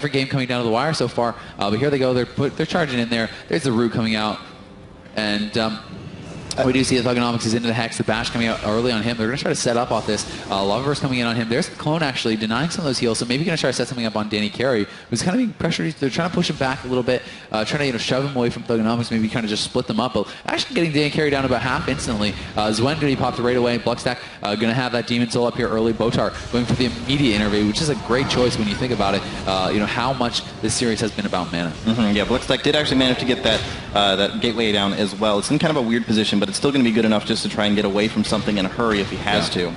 every game coming down to the wire so far. But here they go. They're charging in there. There's the root coming out. And we do see the Thugonomics is into the Hex. The Bash coming out early on him. They're going to try to set up off this. Loveverse coming in on him. There's the Clone actually denying some of those heals, so maybe going to try to set something up on Danny Carey, who's kind of being pressured. They're trying to push him back a little bit, trying to shove him away from Thugonomics, maybe kind of just split them up. But actually getting Danny Carey down about half instantly. Zwen going to be popped right away. Bluckstack going to have that Demon Soul up here early. Botar going for the immediate interview, which is a great choice when you think about it. How much this series has been about mana. Yeah, Bluckstack did actually manage to get that gateway down as well. It's in kind of a weird position, but it's still going to be good enough just to try and get away from something in a hurry if he has to.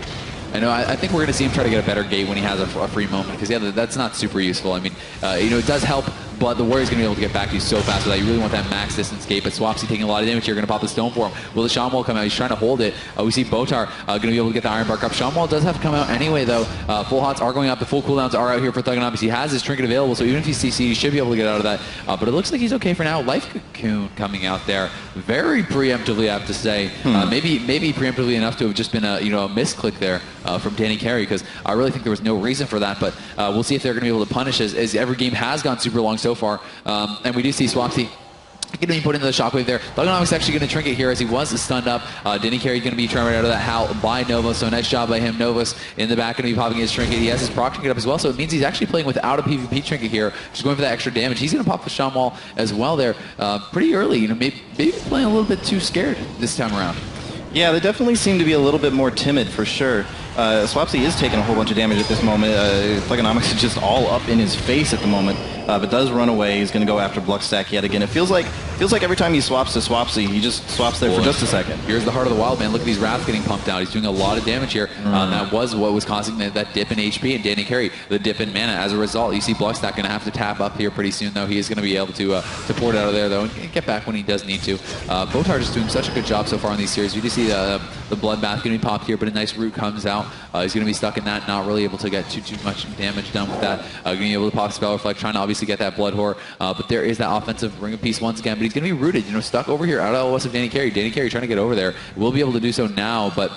I know. I think we're going to see him try to get a better gate when he has a free moment, because that's not super useful. I mean, it does help, but the Warrior's going to be able to get back to you so fast with that. You really want that max distance gate, but Swapsy taking a lot of damage here. Going to pop the Stone for him. Will the Shaman Wall come out? He's trying to hold it. We see Botar going to be able to get the Iron Bark up. Shaman Wall does have to come out anyway, though. Full Hots are going up. The full cooldowns are out here for Thugonomics. He has his Trinket available, so even if he's CC, he should be able to get out of that. But it looks like he's okay for now. Life Cocoon coming out there very preemptively, I have to say. Maybe preemptively enough to have just been a misclick there from Danny Carey, because I really think there was no reason for that. But we'll see if they're going to be able to punish, as every game has gone super long so far. And we do see Swapsy getting put into the shockwave there. Thugonomics actually going to Trinket here as he was stunned up. Danny Carey going to be trying right out of that howl by Novos, so nice job by him. Novos in the back going to be popping his Trinket. He has his proc Trinket up as well, so it means he's actually playing without a PvP Trinket here, just going for that extra damage. He's going to pop the Shaman Wall as well there pretty early. Maybe playing a little bit too scared this time around. Yeah, they definitely seem to be a little bit more timid for sure. Swapsy is taking a whole bunch of damage at this moment. Thugonomics is just all up in his face at the moment, but does run away. He's going to go after Bluckstack yet again. It feels like every time he swaps to Swapsy, he just swaps there for just a second. Here's the heart of the wild, man. Look at these wraths getting pumped out. He's doing a lot of damage here. That was what was causing that dip in HP, and Danny Carey, the dip in mana. As a result, you see Bluckstack going to have to tap up here pretty soon, though. He is going to be able to pour it out of there, though, and get back when he does need to. Botar just doing such a good job so far in these series. You do see the Bloodbath going to be popped here, but a nice root comes out. He's going to be stuck in that, not really able to get too much damage done with that. Going to be able to pop Spell Reflect, trying to obviously get that Blood Whore, but there is that offensive Ring of Peace once again, but he's going to be rooted, stuck over here out of LOS of Danny Carey. Danny Carey trying to get over there. Will be able to do so now, but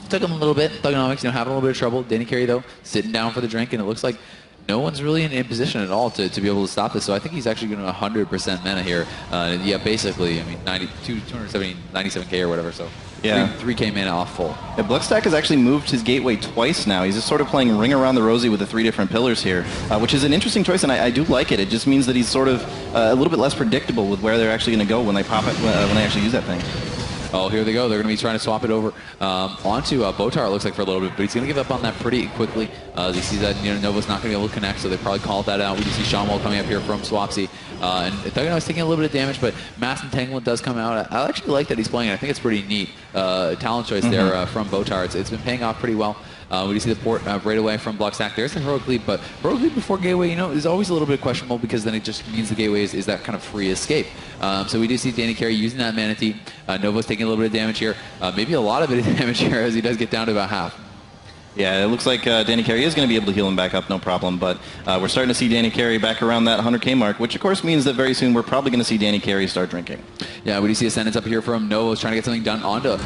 took him a little bit. Thugonomics, having a little bit of trouble. Danny Carey, though, sitting down for the drink, and it looks like no one's really in position at all to be able to stop this. So I think he's actually going to 100% mana here. Yeah, basically, I mean, 97k or whatever, so yeah, 3k mana off full. Yeah, Bluckstack has actually moved his gateway twice now. He's just sort of playing Ring Around the Rosie with the 3 different pillars here, which is an interesting choice, and I do like it. It just means that he's sort of a little bit less predictable with where they're actually going to go when they pop it, when they actually use that thing. Oh, here they go. They're going to be trying to swap it over onto Botar, it looks like, for a little bit, but he's going to give up on that pretty quickly. As he sees that Nova's not going to be able to connect, so they probably called that out. We can see Shaman Wall coming up here from Swapsy. And Thugonomics taking a little bit of damage, but Mass Entanglement does come out. I actually like that he's playing it. I think it's pretty neat. Talent choice there from Botar. It's been paying off pretty well. We do see the port right away from Bluckstack. There's the Heroic Leap, but Heroic Leap before Gateway, is always a little bit questionable, because then it just means the Gateway is that kind of free escape. So we do see Danny Carey using that Mana Tea. Novo's taking a little bit of damage here. Maybe a lot of it is damage here, as he does get down to about half. Yeah, it looks like Danny Carey is going to be able to heal him back up, no problem. But we're starting to see Danny Carey back around that 100k mark, which of course means that very soon we're probably going to see Danny Carey start drinking. Yeah, we do see Ascendance up here from Novos trying to get something done onto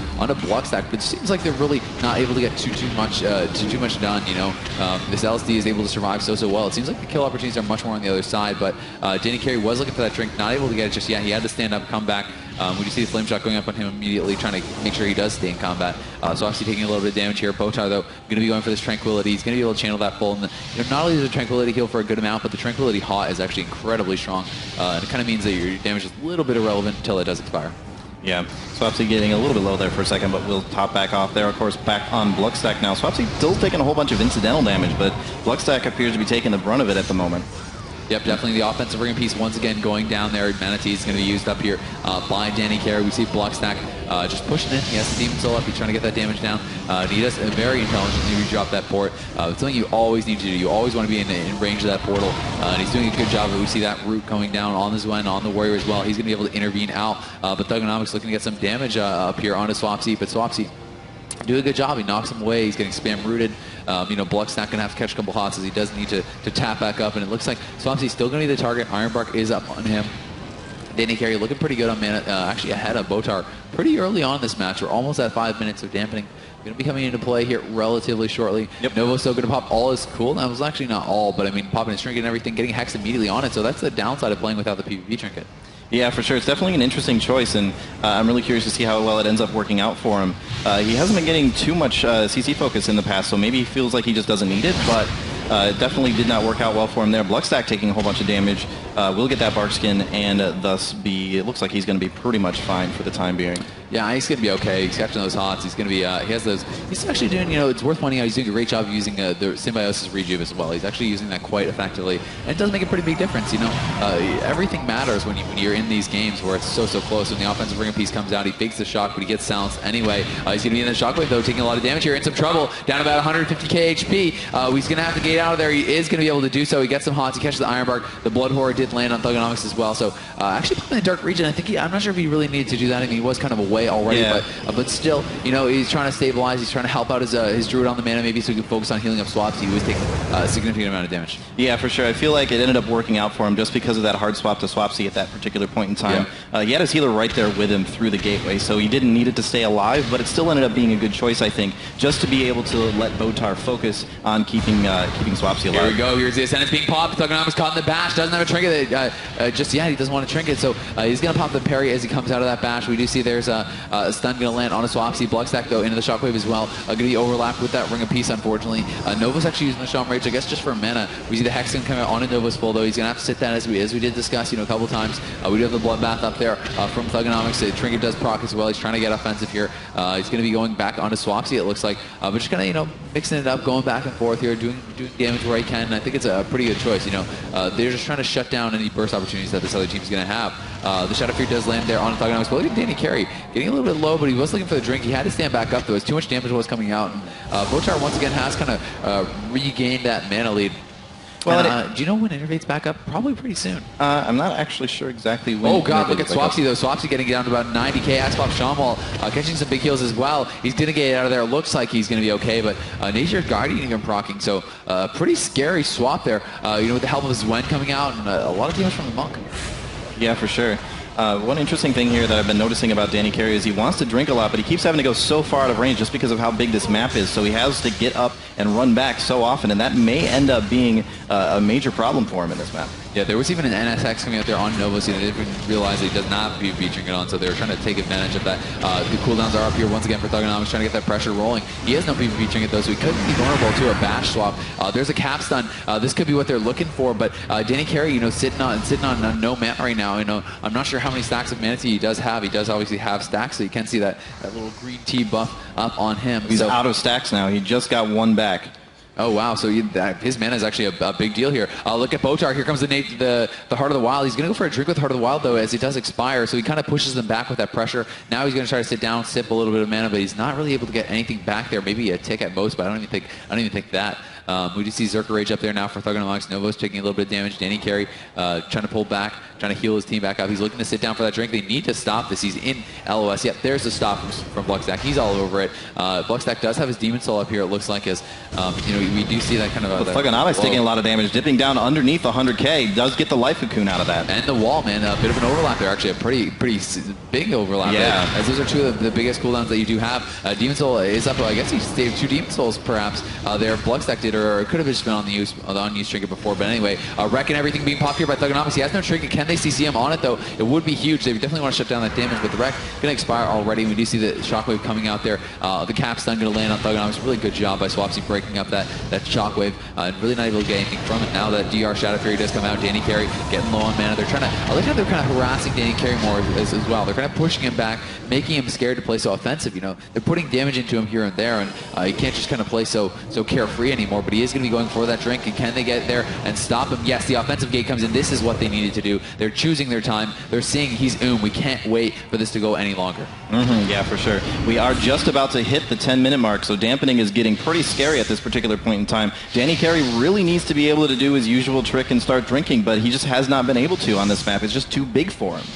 Bluckstack, but it seems like they're really not able to get too much done. This LSD is able to survive so well. It seems like the kill opportunities are much more on the other side, but Danny Carey was looking for that drink, not able to get it just yet. He had to stand up, come back. We do see the Flame Shot going up on him immediately, trying to make sure he does stay in combat. So obviously taking a little bit of damage here. Botar, though, going to be going for this Tranquility. He's going to be able to channel that full. And not only does the Tranquility heal for a good amount, but the Tranquility Hot is actually incredibly strong. And it kind of means that your damage is a little bit irrelevant until it does expire. Yeah, Swapsy getting a little bit low there for a second, but we'll top back off there. Of course, back on Bluckstack now. Swapsy still taking a whole bunch of incidental damage, but Bluckstack appears to be taking the brunt of it at the moment. Yep, definitely the offensive ring piece once again going down there. Mana Tea is going to be used up here by Danny Carey. We see Bluckstack just pushing in. He has the Demon Soul up. He's trying to get that damage down. He does very intelligently drop that port. It's something you always need to do. You always want to be in range of that portal. And he's doing a good job of it. We see that root coming down on the Zwen, on the Warrior as well. He's going to be able to intervene out. But Thugonomics looking to get some damage up here onto Swapsy. But Swapsy do a good job. He knocks him away. He's getting spam rooted. Bluckstack going to have to catch a couple hots, as he does need to tap back up. And it looks like Swapsy's still going to be the target. Iron Bark is up on him. Danny Carey looking pretty good on mana, actually ahead of Botar pretty early on in this match. We're almost at 5 minutes of dampening. Going to be coming into play here relatively shortly. Yep. Novo's still going to pop all his cool. That was actually not all, but I mean, popping his trinket and everything, getting Hex immediately on it. So that's the downside of playing without the PvP trinket. Yeah, for sure. It's definitely an interesting choice, and I'm really curious to see how well it ends up working out for him. He hasn't been getting too much CC focus in the past, so maybe he feels like he just doesn't need it, but it definitely did not work out well for him there. Bluckstack taking a whole bunch of damage will get that bark skin, and thus it looks like he's going to be pretty much fine for the time being. Yeah, he's going to be okay. He's catching those hots. He's going to be, he has those, he's actually doing, you know, it's worth pointing out, he's doing a great job of using the Symbiosis Rejuve as well. He's actually using that quite effectively, and it does make a pretty big difference, you know. Everything matters when you're in these games where it's so close. When the offensive ring piece comes out, he fakes the shock, but he gets silenced anyway. He's going to be in the shockwave, though, taking a lot of damage here, in some trouble, down about 150k HP. He's going to have to get out of there. He is going to be able to do so. He gets some hots. He catches the Iron Bark. The Blood Horror did land on Thugonomics as well, so actually playing the Dark Region, I'm not sure if he really needed to do that. I mean, he was kind of away already, yeah. But still, you know, he's trying to stabilize. He's trying to help out his Druid on the mana, maybe, so he can focus on healing up swaps. He was taking a significant amount of damage. Yeah, for sure. I feel like it ended up working out for him just because of that hard swap to Swapsy at that particular point in time. Yeah. He had his healer right there with him through the gateway, so he didn't need it to stay alive, but it still ended up being a good choice, I think, just to be able to let Botar focus on keeping Swapsy alive. Here we go. Here's the Ascendance being popped. Thugonomics caught in the bash. Doesn't have a trinket just yet. He doesn't want a trinket, so he's going to pop the parry as he comes out of that bash. We do see there's a stun going to land on a Swapsy. Bluckstack, though, into the shockwave as well. Going to be overlapped with that Ring of Peace, unfortunately. Novo's actually using the Shaman Rage, I guess, just for mana. We see the Hex going to come out on a Novo's full, though. He's going to have to sit that as we did discuss, you know, a couple times. We do have the Bloodbath up there from Thugonomics. The trinket does proc as well. He's trying to get offensive here. He's going to be going back onto Swapsy, it looks like. But just kind of, you know, mixing it up, going back and forth here, doing damage where he can. And I think it's a pretty good choice, you know. They're just trying to shut down any burst opportunities that this other team's going to have. The Shadow Fury does land there on Thugonomics. But look at Danny Carey getting a little bit low, but he was looking for the drink. He had to stand back up, though, as too much damage was coming out. And Botar, once again, has kind of regained that mana lead. Well, and, do you know when Innervate's back up? Probably pretty soon. I'm not actually sure exactly when. Oh, God, look at Swapsy, though. Swapsy getting down to about 90k. Axpop Shamwall catching some big heals as well. He's going to get out of there. Looks like he's going to be okay, but Nature's Guardian even proccing. So pretty scary swap there, you know, with the help of Zwen coming out and a lot of damage from the Monk. Yeah, for sure. One interesting thing here that I've been noticing about Danny Carey is he wants to drink a lot, but he keeps having to go so far out of range just because of how big this map is. So he has to get up and run back so often, and that may end up being a major problem for him in this map. Yeah, there was even an NSX coming out there on Nova, so they didn't realize that he does not have PvP trinket on, so they were trying to take advantage of that. The cooldowns are up here once again for Thugonomics, trying to get that pressure rolling. He has no PvP trinket, though, so he could be vulnerable to a bash swap. There's a cap stun. This could be what they're looking for, but Danny Carey, you know, sitting on no mana right now. You know, I'm not sure how many stacks of mana he does have. He does obviously have stacks, so you can see that little green tea buff up on him. He's out of stacks now. He just got one back. Oh, wow. So his mana is actually a big deal here. Look at Botar. Here comes the Heart of the Wild. He's going to go for a drink with Heart of the Wild, though, as it does expire. So he kind of pushes them back with that pressure. Now he's going to try to sit down, sip a little bit of mana, but he's not really able to get anything back there. Maybe a tick at most, but I don't even think that. We do see Zerker Rage up there now for Thugonomics. Novo's taking a little bit of damage. Danny Carey trying to pull back, trying to heal his team back up. He's looking to sit down for that drink. They need to stop this. He's in LOS. Yep, there's the stop from Bluckstack. He's all over it. Bluckstack does have his Demon Soul up here, it looks like, as you know, we do see that kind of... Thugonomics taking a lot of damage, dipping down underneath 100k. Does get the Life Cocoon out of that. And the wall, man. A bit of an overlap there, actually. A pretty big overlap there. As those are two of the biggest cooldowns that you do have. Demon Soul is up. I guess he saved 2 Demon Souls, perhaps, there. Bluckstack did, or it could have just been on the unused trinket before. But anyway, Wreck and everything being popped here by Thugonomics. He has no trinket. Can they CC him on it, though? It would be huge. They definitely want to shut down that damage, but the Wreck going to expire already. We do see the Shockwave coming out there. The cap stun going to land on Thugonomics. Really good job by Swapsy breaking up that Shockwave. Really not able to get anything from it. Now that DR Shadow Fury does come out, Danny Carey getting low on mana. They're trying to, I like how they're kind of harassing Danny Carey more as well. They're kind of pushing him back, making him scared to play so offensive. You know, they're putting damage into him here and there, and he can't just kind of play so carefree anymore. But he is going to be going for that drink, and can they get there and stop him? Yes, the offensive gate comes in. This is what they needed to do. They're choosing their time. They're seeing he's We can't wait for this to go any longer. Yeah, for sure. We are just about to hit the 10-minute mark, so dampening is getting pretty scary at this particular point in time. Danny Carey really needs to be able to do his usual trick and start drinking, but he just has not been able to on this map. It's just too big for him.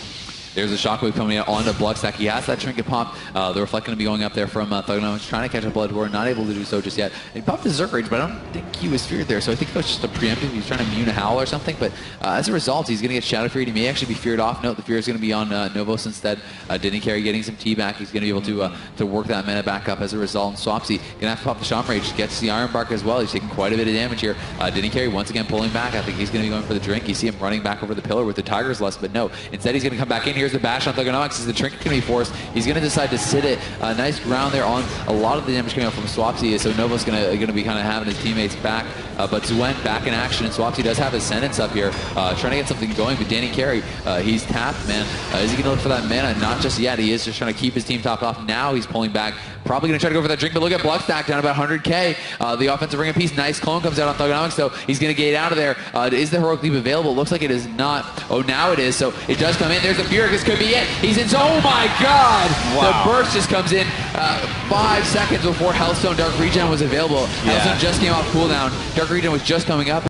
There's a shockwave coming out onto Bluckstack. He has that trinket pop. The reflect going to be going up there from Thugonomics, trying to catch a Bloodborne, not able to do so just yet. He popped his Zerg Rage, but I don't think he was feared there, so I think that was just a preemptive. He was trying to immune a Howl or something, but as a result, he's going to get Shadow Feared. He may actually be feared off. Note, the fear is going to be on Novos instead. Didn't carry getting some T back. He's going to be able to work that mana back up as a result. And Swapsy going to have to pop the Shaman Rage, gets the Iron Bark as well. He's taking quite a bit of damage here. Didn't carry once again pulling back. I think he's going to be going for the drink. You see him running back over the pillar with the Tiger's Lust, but no. Instead, he's going to come back in. Here's the bash on Thugonomics. Is the trinket going to be forced? He's going to decide to sit it. Nice ground there on a lot of the damage coming out from Swapsy. So Novo's going to be kind of having his teammates back. But Zuen back in action, and Swapsy does have his sentence up here, trying to get something going. But Danny Carey, he's tapped, man. Is he going to look for that mana? Not just yet. He is just trying to keep his team topped off. Now he's pulling back. Probably going to try to go for that drink, but look at Bluckstack down about 100k. The offensive ring of peace, nice clone comes out on Thugonomics, so he's going to gate out of there. Is the heroic leap available? Looks like it is not. Oh, now it is, so it does come in. There's the Fury. This could be it. He's in. Oh my God! Wow. The burst just comes in 5 seconds before Healthstone Dark Regen was available. Healthstone just came off cooldown. Dark Regen was just coming up.